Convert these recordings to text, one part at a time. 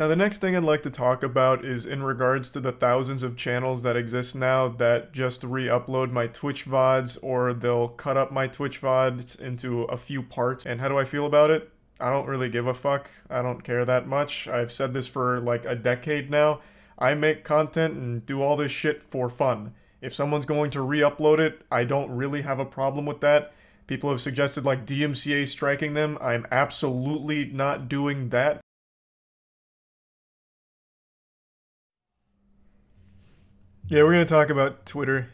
Now, the next thing I'd like to talk about is in regards to the thousands of channels that exist now that just re-upload my Twitch VODs, or they'll cut up my Twitch VODs into a few parts. And how do I feel about it? I don't really give a fuck. I don't care that much. I've said this for like a decade now. I make content and do all this shit for fun. If someone's going to re-upload it, I don't really have a problem with that. People have suggested like DMCA striking them. I'm absolutely not doing that. Yeah, we're going to talk about Twitter.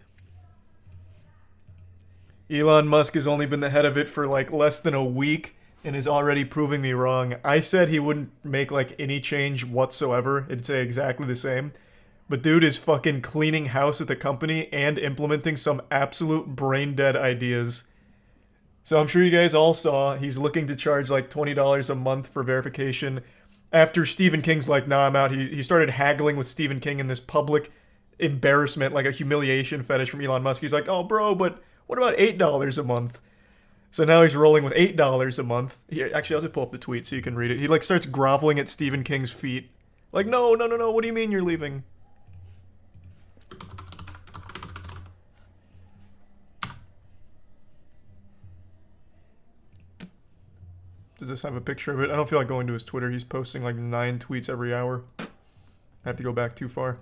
Elon Musk has only been the head of it for like less than a week and is already proving me wrong. I said he wouldn't make like any change whatsoever. It'd say exactly the same. But dude is fucking cleaning house at the company and implementing some absolute brain dead ideas. So I'm sure you guys all saw he's looking to charge like $20 a month for verification. After Stephen King's like, nah, I'm out. He started haggling with Stephen King in this public embarrassment, like a humiliation fetish from Elon Musk. He's like, oh bro, but what about $8 a month? So now he's rolling with $8 a month. Here, actually, I'll just pull up the tweet so you can read it. He like starts groveling at Stephen King's feet. Like, no, no, no, no, what do you mean you're leaving? Does this have a picture of it? I don't feel like going to his Twitter. He's posting like 9 tweets every hour. I have to go back too far.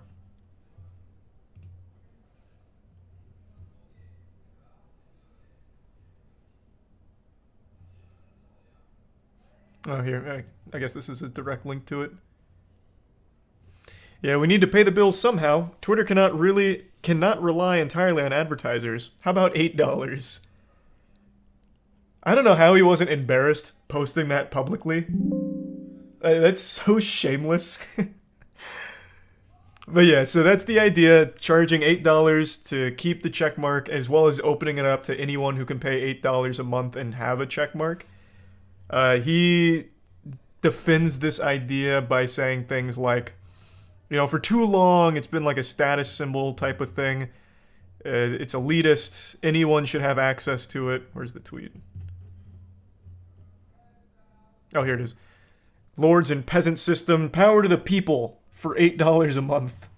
Oh, here. I guess this is a direct link to it. Yeah, we need to pay the bills somehow. Twitter cannot rely entirely on advertisers. How about $8? I don't know how he wasn't embarrassed posting that publicly. That's so shameless. But yeah, so that's the idea, charging $8 to keep the check mark, as well as opening it up to anyone who can pay $8 a month and have a check mark. He defends this idea by saying things like, you know, for too long it's been like a status symbol type of thing. It's elitist. Anyone should have access to it. Where's the tweet? Oh, here it is. Lords and peasant system, power to the people for $8 a month.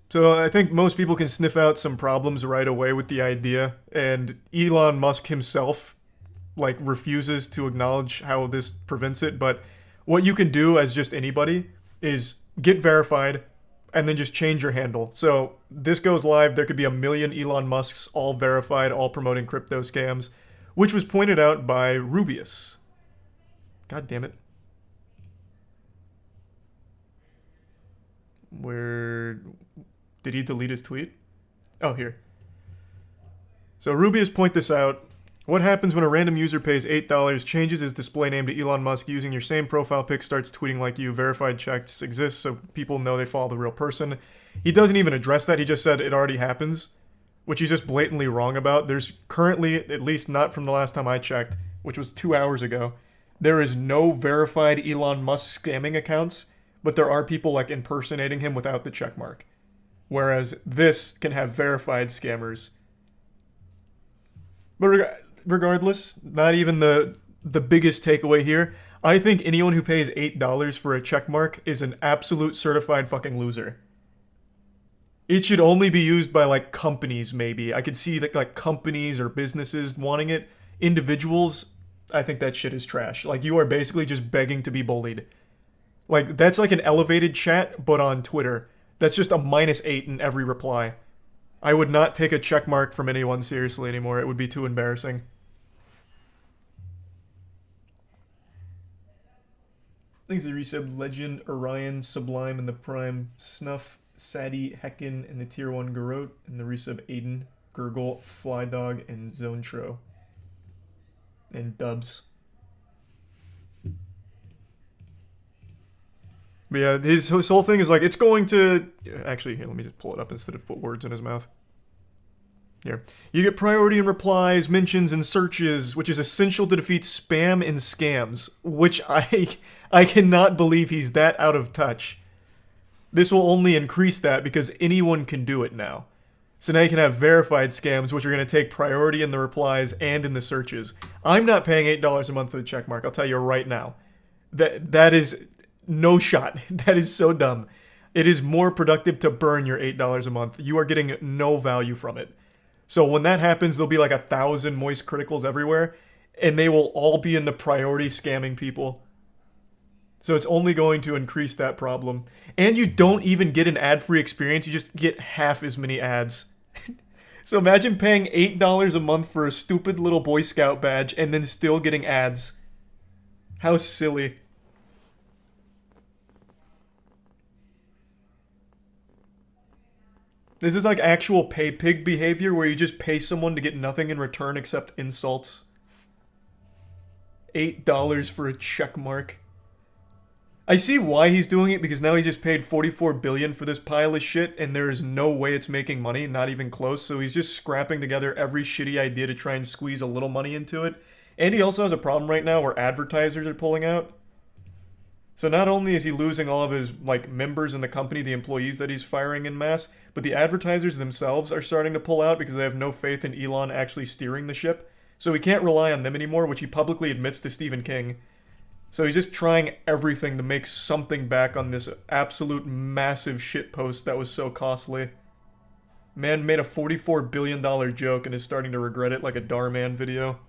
So I think most people can sniff out some problems right away with the idea, and Elon Musk himself like refuses to acknowledge how this prevents it. But what you can do as just anybody is get verified and then just change your handle. So this goes live, there could be a million Elon Musks all verified, all promoting crypto scams, which was pointed out by Rubius. God damn it. Where did he delete his tweet? Oh, here. So Rubius point this out. What happens when a random user pays $8, changes his display name to Elon Musk using your same profile pic, starts tweeting like you, verified checks exist so people know they follow the real person. He doesn't even address that, he just said it already happens, which he's just blatantly wrong about. There's currently, at least not from the last time I checked, which was 2 hours ago, there is no verified Elon Musk scamming accounts, but there are people like impersonating him without the check mark. Whereas this can have verified scammers. But regardless, not even the biggest takeaway here. I think anyone who pays $8 for a checkmark is an absolute certified fucking loser. It should only be used by like companies, maybe. I could see that like companies or businesses wanting it. Individuals, I think that shit is trash. Like, you are basically just begging to be bullied. Like, that's like an elevated chat, but on Twitter. That's just a -8 in every reply. I would not take a check mark from anyone seriously anymore. It would be too embarrassing. Thanks to the resub Legend, Orion, Sublime, and the Prime, Snuff, Sadie, Heckin, and the Tier 1 Garot, and the resub Aiden, Gurgle, Flydog, and Zonetro. And Dubs. But yeah, his whole thing is like, it's going to... Actually, here, let me just pull it up instead of put words in his mouth. Here. You get priority in replies, mentions, and searches, which is essential to defeat spam and scams. Which I cannot believe he's that out of touch. This will only increase that because anyone can do it now. So now you can have verified scams, which are going to take priority in the replies and in the searches. I'm not paying $8 a month for the check mark. I'll tell you right now. That is no shot. That is so dumb. It is more productive to burn your $8 a month. You are getting no value from it. So when that happens, there'll be like 1,000 moist criticals everywhere, and they will all be in the priority scamming people. So it's only going to increase that problem. And you don't even get an ad-free experience, you just get half as many ads. So imagine paying $8 a month for a stupid little Boy Scout badge and then still getting ads. How silly. This is like actual pay pig behavior where you just pay someone to get nothing in return except insults. $8 for a check mark. I see why he's doing it, because now he just paid $44 billion for this pile of shit, and there is no way it's making money, not even close. So he's just scrapping together every shitty idea to try and squeeze a little money into it. And he also has a problem right now where advertisers are pulling out. So not only is he losing all of his members in the company, the employees that he's firing en masse, but the advertisers themselves are starting to pull out because they have no faith in Elon actually steering the ship. So he can't rely on them anymore, which he publicly admits to Stephen King. So he's just trying everything to make something back on this absolute massive shitpost that was so costly. Man made a $44 billion joke and is starting to regret it like a Darman video.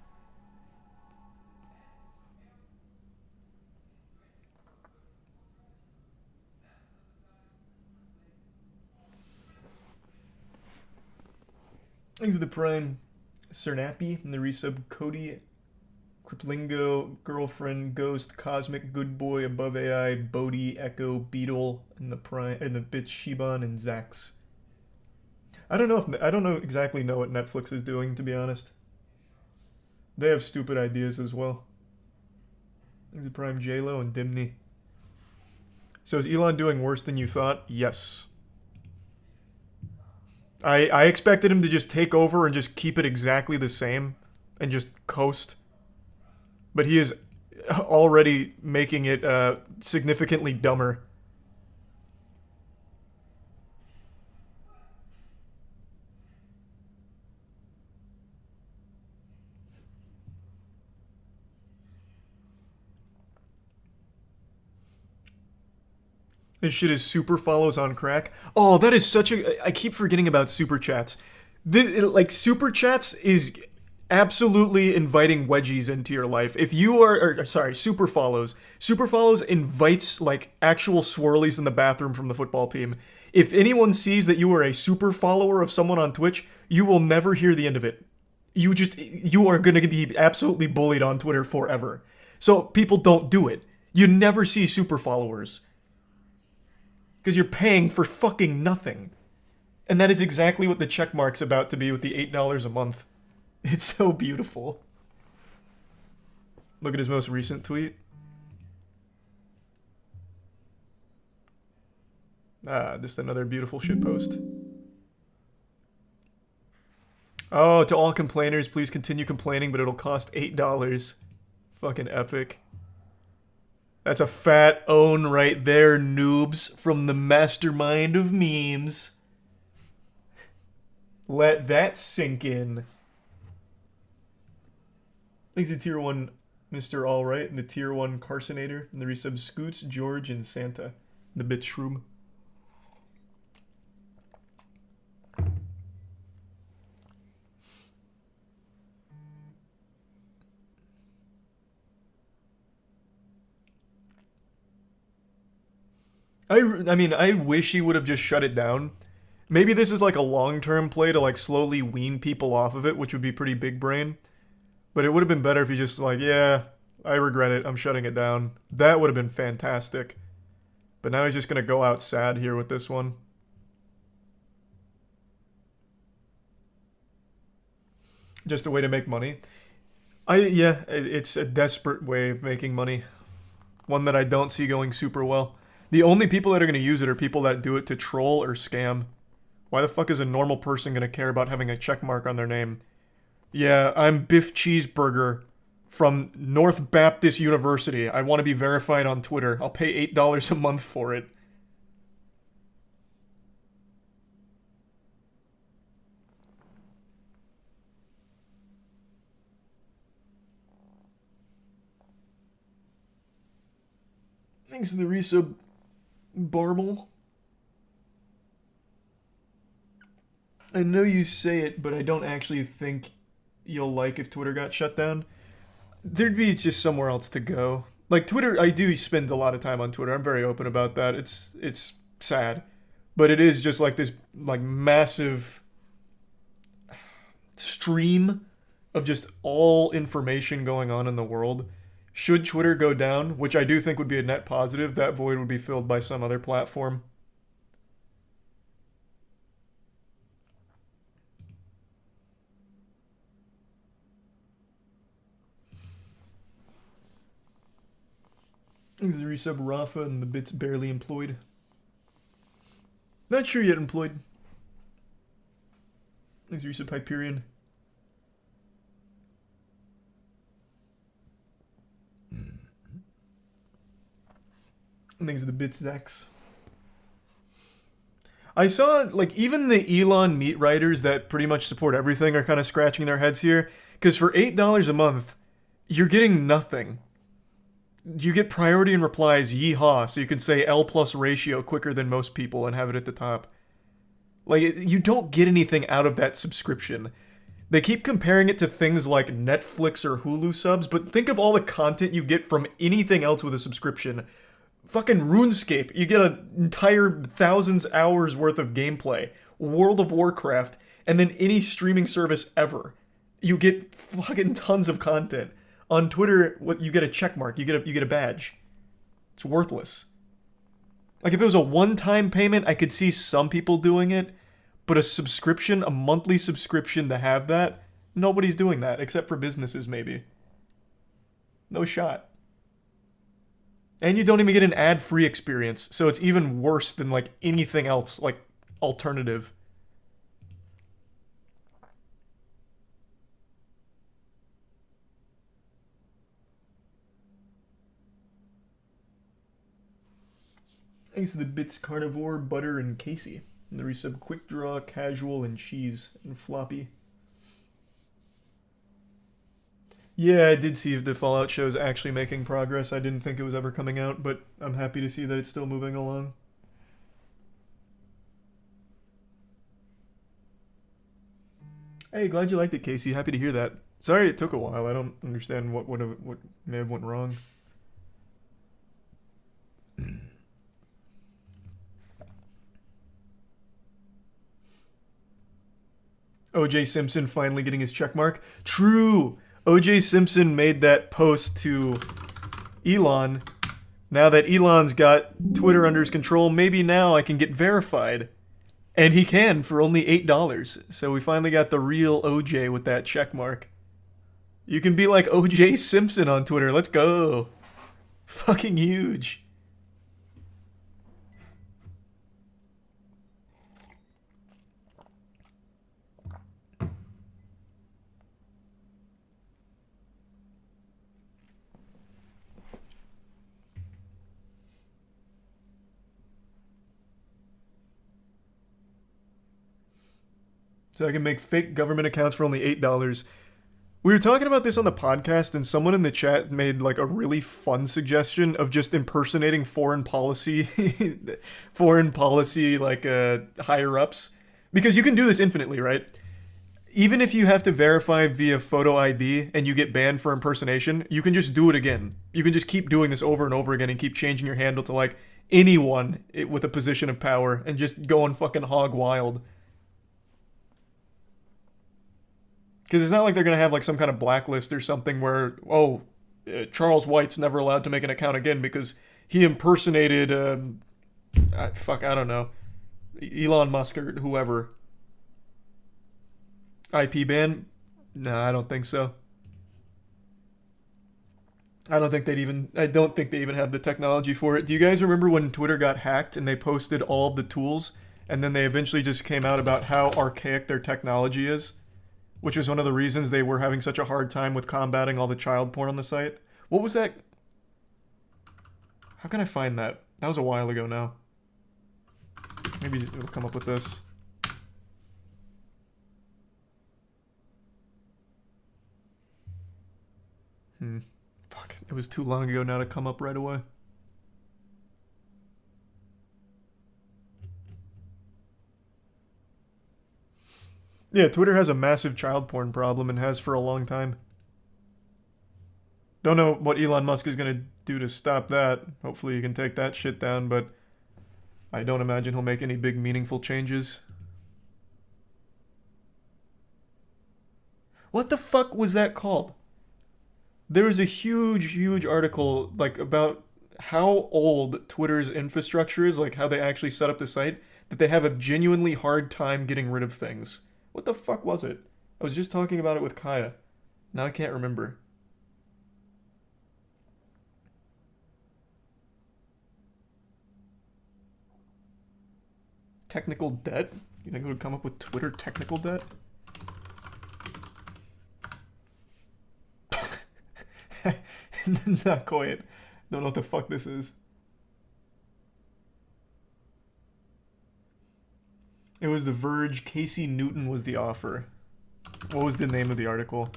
Thanks to the Prime Cernappy and the resub Cody Kriplingo, Girlfriend, Ghost, Cosmic, Good Boy, Above AI, Bodhi, Echo, Beetle, and the Prime, and the bitch Shiban and Zax. I don't exactly know what Netflix is doing, to be honest. They have stupid ideas as well. There's a Prime J-Lo and Dimney. So is Elon doing worse than you thought? Yes. I expected him to just take over and just keep it exactly the same and just coast. But he is already making it significantly dumber. This shit is super follows on crack. Oh, that is such a... I keep forgetting about super chats. Super chats is absolutely inviting wedgies into your life. If you are... super follows. Super follows invites, actual swirlies in the bathroom from the football team. If anyone sees that you are a super follower of someone on Twitch, you will never hear the end of it. You are going to be absolutely bullied on Twitter forever. So people don't do it. You never see super followers. Because you're paying for fucking nothing. And that is exactly what the checkmark's about to be with the $8 a month. It's so beautiful. Look at his most recent tweet. Just another beautiful shitpost. Oh, to all complainers, please continue complaining, but it'll cost $8. Fucking epic. That's a fat own right there, noobs, from the mastermind of memes. Let that sink in. Thanks to Tier 1 Mr. Alright, and the Tier 1 Carsonator, and the resub Scoots, George, and Santa. The bitch shroom. I wish he would have just shut it down. Maybe this is like a long-term play to slowly wean people off of it, which would be pretty big brain. But it would have been better if he just yeah, I regret it, I'm shutting it down. That would have been fantastic. But now he's just gonna go out sad here with this one. Just a way to make money. It's a desperate way of making money. One that I don't see going super well. The only people that are going to use it are people that do it to troll or scam. Why the fuck is a normal person going to care about having a check mark on their name? Yeah, I'm Biff Cheeseburger from North Baptist University. I want to be verified on Twitter. I'll pay $8 a month for it. Thanks to the resub, Barmel. I know you say it, but I don't actually think you'll like if Twitter got shut down. There'd be just somewhere else to go. Like Twitter, I do spend a lot of time on Twitter. I'm very open about that. It's sad, but it is just like this like massive stream of just all information going on in the world. Should Twitter go down, which I do think would be a net positive, that void would be filled by some other platform. Thanks to the resub Rafa and the bits barely employed. Not sure yet employed. Thanks to resub Hyperion. Thanks to the bits Zex. I saw, like, even the Elon meat writers that pretty much support everything are kind of scratching their heads here. Because for $8 a month, you're getting nothing. You get priority in replies, yeehaw, so you can say L plus ratio quicker than most people and have it at the top. Like, you don't get anything out of that subscription. They keep comparing it to things like Netflix or Hulu subs, but think of all the content you get from anything else with a subscription. Fucking RuneScape, you get an entire thousands hours worth of gameplay. World of Warcraft, and then any streaming service ever. You get fucking tons of content. On Twitter, what you get a check mark, you get a badge. It's worthless. Like if it was a one-time payment, I could see some people doing it, but a subscription, a monthly subscription to have that, nobody's doing that except for businesses maybe. No shot. And you don't even get an ad-free experience, so it's even worse than like anything else, like alternative. Thanks to the bits Carnivore, Butter, and Casey. And the resub Quick Draw, Casual, and Cheese, and Floppy. Yeah, I did see if the Fallout show is actually making progress. I didn't think it was ever coming out, but I'm happy to see that it's still moving along. Hey, glad you liked it, Casey. Happy to hear that. Sorry it took a while. I don't understand what may have went wrong. OJ Simpson finally getting his checkmark. True! OJ Simpson made that post to Elon. Now that Elon's got Twitter under his control, maybe now I can get verified. And he can for only $8. So we finally got the real OJ with that checkmark. You can be like OJ Simpson on Twitter. Let's go. Fucking huge. So I can make fake government accounts for only $8. We were talking about this on the podcast, and someone in the chat made like a really fun suggestion of just impersonating foreign policy, like higher ups, because you can do this infinitely, right? Even if you have to verify via photo ID and you get banned for impersonation, you can just do it again. You can just keep doing this over and over again and keep changing your handle to like anyone with a position of power and just going fucking hog wild. Because it's not like they're going to have like some kind of blacklist or something where, Charles White's never allowed to make an account again because he impersonated, I don't know, Elon Musk or whoever. IP ban? No, I don't think so. I don't think they even have the technology for it. Do you guys remember when Twitter got hacked and they posted all of the tools and then they eventually just came out about how archaic their technology is? Which is one of the reasons they were having such a hard time with combating all the child porn on the site. What was that? How can I find that? That was a while ago now. Maybe it'll come up with this. Fuck, it was too long ago now to come up right away. Yeah, Twitter has a massive child porn problem and has for a long time. Don't know what Elon Musk is going to do to stop that. Hopefully he can take that shit down, but I don't imagine he'll make any big meaningful changes. What the fuck was that called? There was a huge article like about how old Twitter's infrastructure is, like how they actually set up the site, that they have a genuinely hard time getting rid of things. What the fuck was it? I was just talking about it with Kaya. Now I can't remember. Technical debt? You think it would come up with Twitter technical debt? Not quite. Don't know what the fuck this is. It was The Verge. Casey Newton was the offer. What was the name of the article?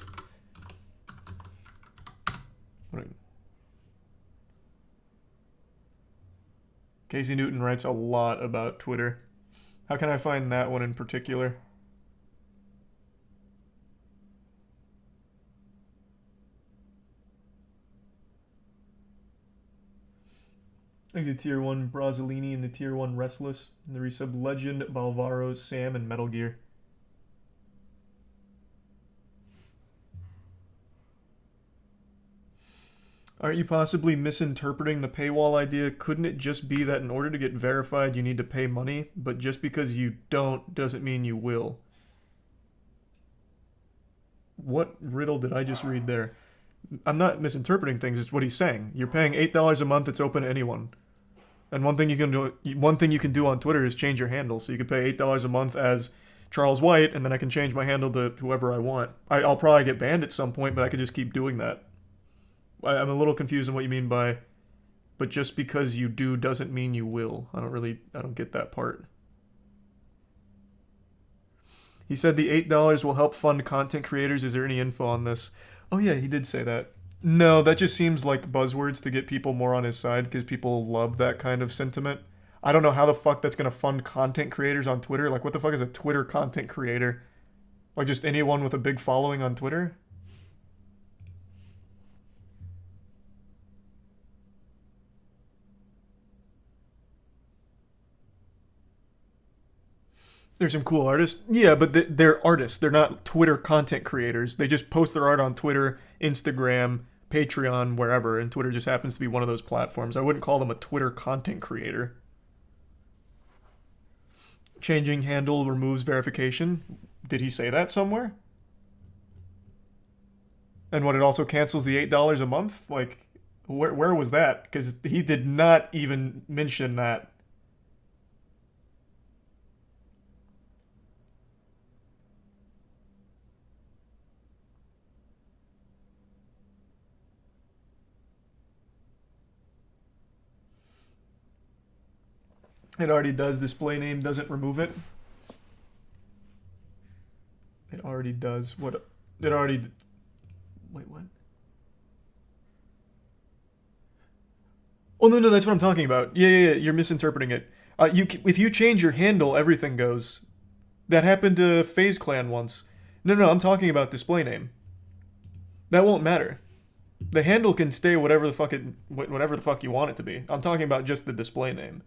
Casey Newton writes a lot about Twitter. How can I find that one in particular? Exit Tier 1 Brazzolini and the Tier 1 Restless. And the resub Legend, Balvaro, Sam, and Metal Gear. Aren't you possibly misinterpreting the paywall idea? Couldn't it just be that in order to get verified you need to pay money, but just because you don't doesn't mean you will? What riddle did I just read there? I'm not misinterpreting things, it's what he's saying. You're paying $8 a month, it's open to anyone. And one thing you can do on Twitter is change your handle. So you could pay $8 a month as Charles White, and then I can change my handle to whoever I want. I'll probably get banned at some point, but I could just keep doing that. I'm a little confused on what you mean by, but just because you do doesn't mean you will. I don't get that part. He said the $8 will help fund content creators. Is there any info on this? Oh yeah, he did say that. No, that just seems like buzzwords to get people more on his side because people love that kind of sentiment. I don't know how the fuck that's going to fund content creators on Twitter. Like, what the fuck is a Twitter content creator? Like, just anyone with a big following on Twitter? There's some cool artists. Yeah, but they're artists. They're not Twitter content creators. They just post their art on Twitter, Instagram, Patreon, wherever, and Twitter just happens to be one of those platforms. I wouldn't call them a Twitter content creator. Changing handle removes verification. Did he say that somewhere? And what, it also cancels the $8 a month? Like, where was that? Because he did not even mention that. It already does. Display name doesn't remove it. It already does. What? It already... Wait, what? Oh, no, that's what I'm talking about. Yeah, you're misinterpreting it. If you change your handle, everything goes. That happened to FaZe Clan once. No, I'm talking about display name. That won't matter. The handle can stay whatever the fuck you want it to be. I'm talking about just the display name.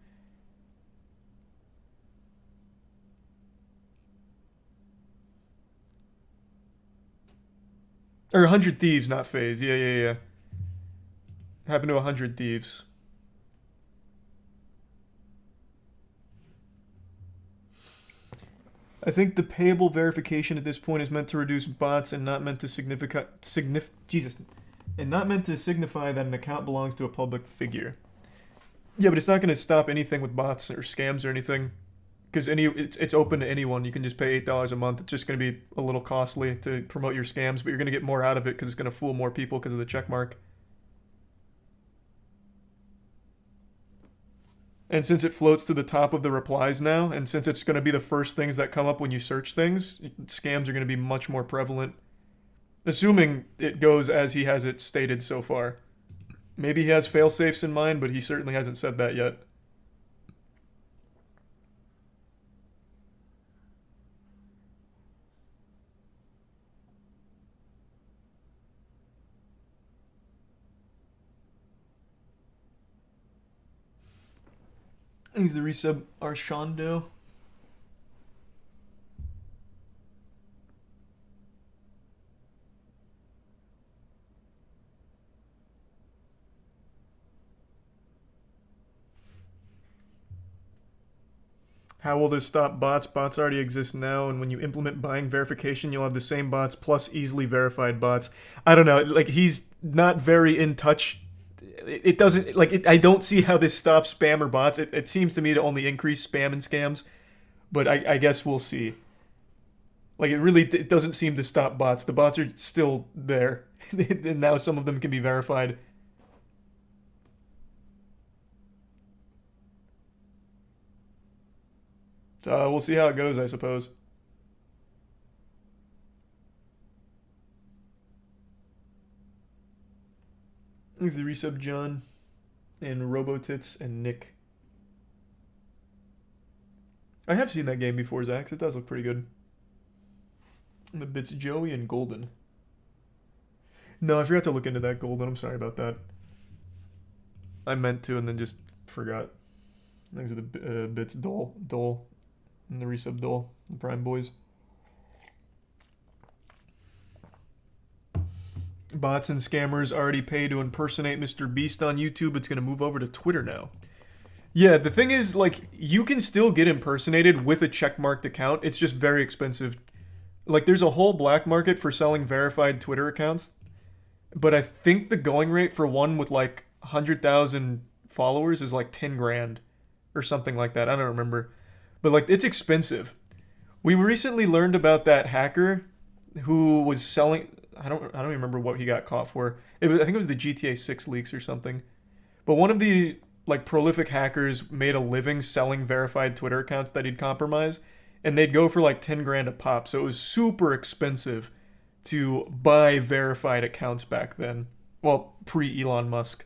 Or 100 Thieves, not FaZe. Yeah. Happened to 100 Thieves. I think the payable verification at this point is meant to reduce bots and not meant to signify that an account belongs to a public figure. Yeah, but it's not going to stop anything with bots or scams or anything. Because it's open to anyone. You can just pay $8 a month. It's just going to be a little costly to promote your scams, but you're going to get more out of it because it's going to fool more people because of the check mark. And since it floats to the top of the replies now, and since it's going to be the first things that come up when you search things, scams are going to be much more prevalent. Assuming it goes as he has it stated so far. Maybe he has fail-safes in mind, but he certainly hasn't said that yet. He's the resub Arshando. How will this stop bots? Bots already exist now, and when you implement buying verification, you'll have the same bots plus easily verified bots. I don't know. Like, he's not very in touch. It doesn't, like, I don't see how this stops spam or bots. It seems to me to only increase spam and scams, but I guess we'll see. Like, it doesn't seem to stop bots. The bots are still there, and now some of them can be verified. So we'll see how it goes, I suppose. Thanks the resub, John, and Robotits and Nick. I have seen that game before, Zax. It does look pretty good. And the bits Joey and Golden. No, I forgot to look into that Golden. I'm sorry about that. I meant to and then just forgot. Thanks to the bits Dole, and the resub Dole, the Prime Boys. Bots and scammers already pay to impersonate Mr. Beast on YouTube. It's going to move over to Twitter now. Yeah, the thing is, like, you can still get impersonated with a checkmarked account. It's just very expensive. Like, there's a whole black market for selling verified Twitter accounts. But I think the going rate for one with, like, 100,000 followers is, like, 10 grand. Or something like that. I don't remember. But, like, it's expensive. We recently learned about that hacker who was selling... I don't even remember what he got caught for. I think it was the GTA 6 leaks or something. But one of the like prolific hackers made a living selling verified Twitter accounts that he'd compromise, and they'd go for like 10 grand a pop. So it was super expensive to buy verified accounts back then. Well, pre Elon Musk.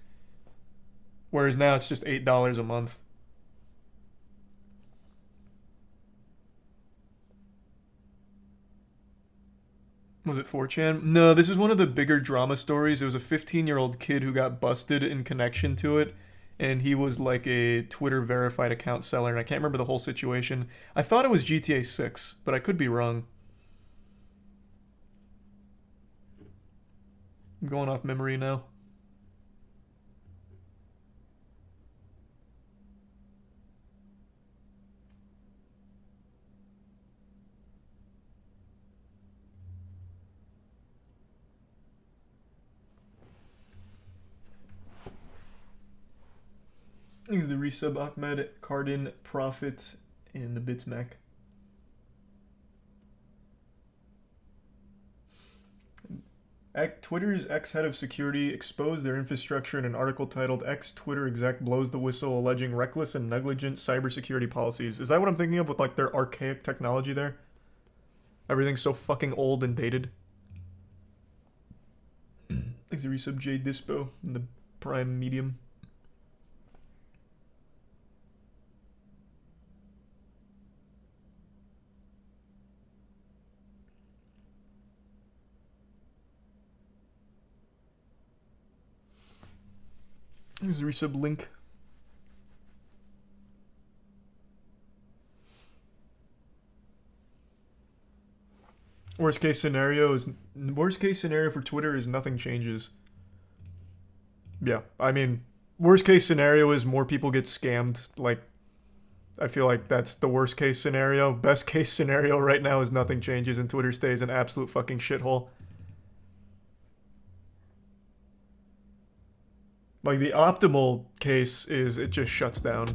Whereas now it's just $8 a month. Was it 4chan? No, this is one of the bigger drama stories. It was a 15-year-old kid who got busted in connection to it, and he was like a Twitter verified account seller, and I can't remember the whole situation. I thought it was GTA 6, but I could be wrong. I'm going off memory now. Thanks the resub Ahmed, Cardin, Profit, and the Bitsmac. Twitter's ex-head of security exposed their infrastructure in an article titled Ex-Twitter exec blows the whistle alleging reckless and negligent cybersecurity policies. Is that what I'm thinking of with like their archaic technology there? Everything's so fucking old and dated. Thanks the resub J Dispo and the Prime Medium. This is a resub link. Worst case scenario for Twitter is nothing changes. Yeah, I mean, worst case scenario is more people get scammed. Like, I feel like that's the worst case scenario. Best case scenario right now is nothing changes and Twitter stays an absolute fucking shithole. Like, the optimal case is it just shuts down.